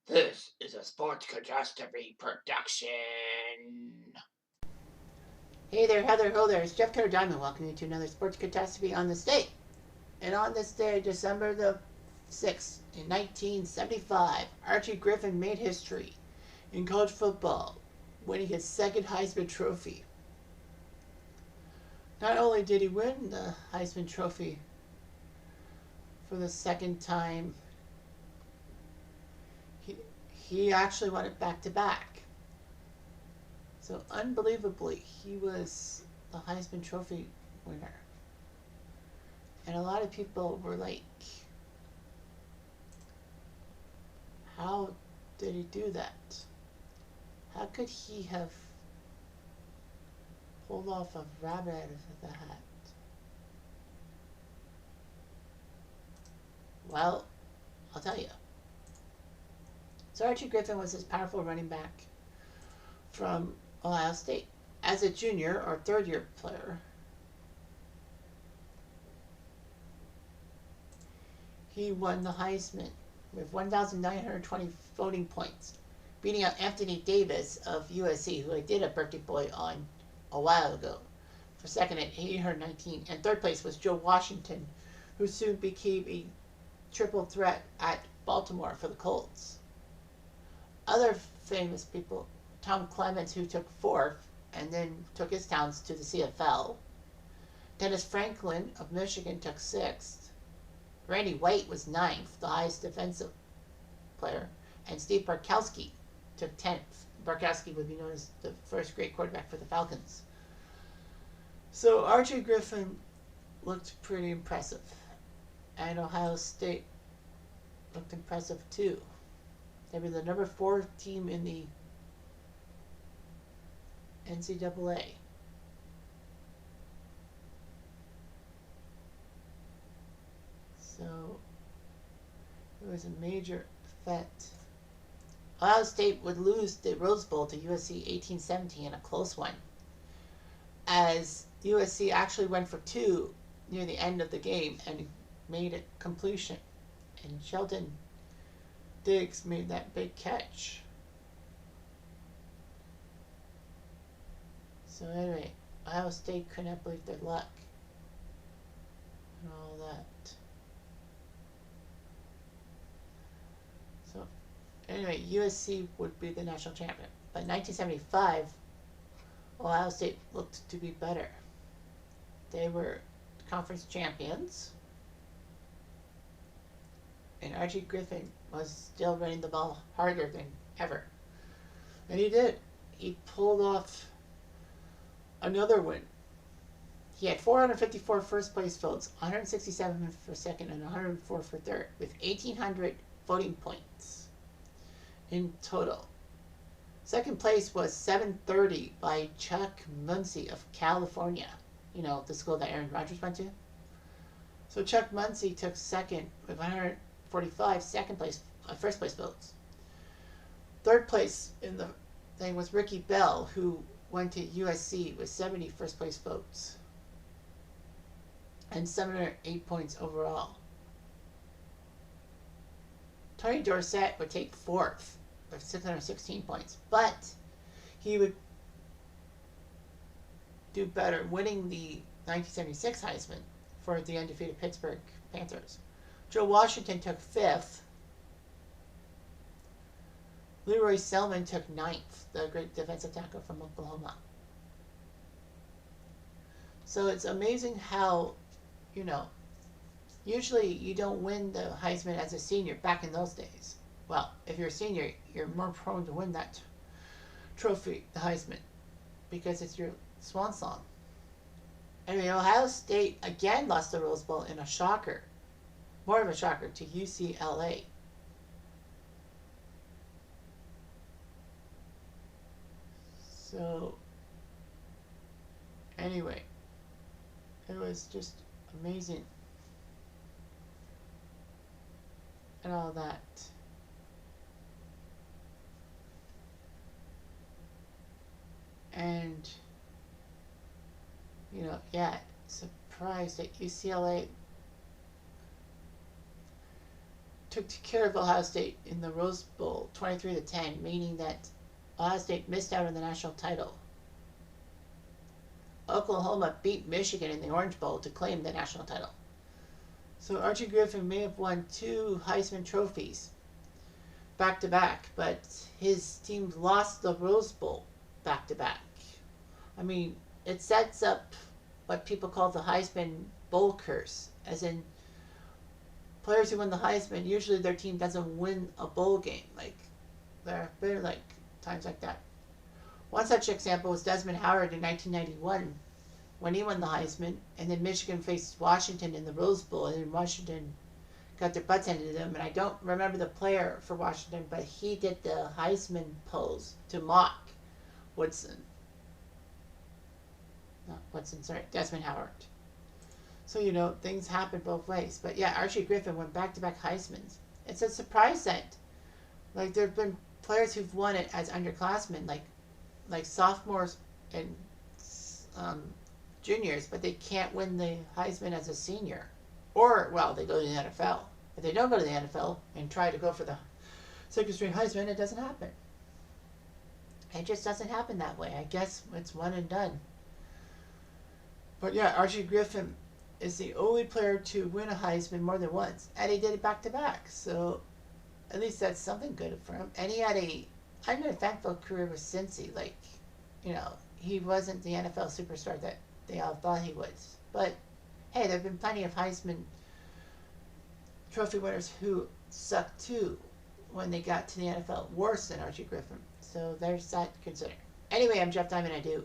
This is a Sports Catastrophe production. Hey there, Heather, ho there. It's Jeff Cutter Diamond. Welcome you to another Sports Catastrophe on this day. And on this day, December the 6th, in 1975, Archie Griffin made history in college football, winning his second Heisman Trophy. Not only did he win the Heisman Trophy for the second time, he, he actually won it back to back. So, unbelievably, he was the Heisman Trophy winner. And a lot of people were like, how did he do that? How could he have pulled off a rabbit out of the hat? Well, I'll tell you. So Archie Griffin was this powerful running back from Ohio State. As a junior or third year player, he won the Heisman with 1,920 voting points, beating out Anthony Davis of USC, who I did a birthday boy on a while ago, for second at 819. And third place was Joe Washington, who soon became a triple threat at Baltimore for the Colts. Other famous people, Tom Clements, who took fourth and then took his Towns to the CFL. Dennis Franklin of Michigan took sixth. Randy White was ninth, the highest defensive player. And Steve Bartkowski took 10th. Bartkowski would be known as the first great quarterback for the Falcons. So Archie Griffin looked pretty impressive. And Ohio State looked impressive too. They were the number 4 team in the NCAA. So it was a major event. Ohio State would lose the Rose Bowl to USC 18-17 in a close one, as USC actually went for 2 near the end of the game and made it completion. And Sheldon Diggs made that big catch. So anyway, Ohio State could not believe their luck and all that. So anyway, USC would be the national champion. But in 1975, Ohio State looked to be better. They were conference champions. And Archie Griffin was still running the ball harder than ever. And he did. He pulled off another win. He had 454 first place votes, 167 for second, and 104 for third, with 1,800 voting points in total. Second place was 730 by Chuck Muncie of California. You know, the school that Aaron Rodgers went to. So Chuck Muncie took second with 145 first place votes. Third place in the thing was Ricky Bell, who went to USC with 70 first place votes and 708 points overall. Tony Dorsett would take fourth with 616 points, but he would do better, winning the 1976 Heisman for the undefeated Pittsburgh Panthers. Joe Washington took fifth. Leroy Selman took ninth, the great defensive tackle from Oklahoma. So it's amazing how, usually you don't win the Heisman as a senior back in those days. Well, if you're a senior, you're more prone to win that trophy, the Heisman, because it's your swan song. Anyway, Ohio State again lost the Rose Bowl in a shocker. More of a shocker to UCLA. So, anyway, it was just amazing. And all that. And, surprised that UCLA took care of Ohio State in the Rose Bowl 23-10, meaning that Ohio State missed out on the national title. Oklahoma beat Michigan in the Orange Bowl to claim the national title. So Archie Griffin may have won 2 Heisman trophies back to back, but his team lost the Rose Bowl back to back. I mean, it sets up what people call the Heisman Bowl curse, as in players who win the Heisman, usually their team doesn't win a bowl game. Like, there have been like times like that. One such example was Desmond Howard in 1991 when he won the Heisman, and then Michigan faced Washington in the Rose Bowl, and then Washington got their butts handed to them. And I don't remember the player for Washington, but he did the Heisman pose to mock Woodson. Not Woodson, sorry, Desmond Howard. So, you know, things happen both ways. But yeah, Archie Griffin went back-to-back Heismans. It's a surprise that, like, there have been players who've won it as underclassmen, like sophomores and juniors, but they can't win the Heisman as a senior. Or, well, they go to the NFL. If they don't go to the NFL and try to go for the second string Heisman, it doesn't happen. It just doesn't happen that way. I guess it's one and done. But yeah, Archie Griffin is the only player to win a Heisman more than once, and he did it back to back. So at least that's something good for him. And he had an uneventful career with Cincy. Like, you know, he wasn't the NFL superstar that they all thought he was. But hey, there have been plenty of Heisman Trophy winners who sucked too when they got to the NFL, worse than Archie Griffin. So there's that to consider. Anyway, I'm Jeff Diamond. I do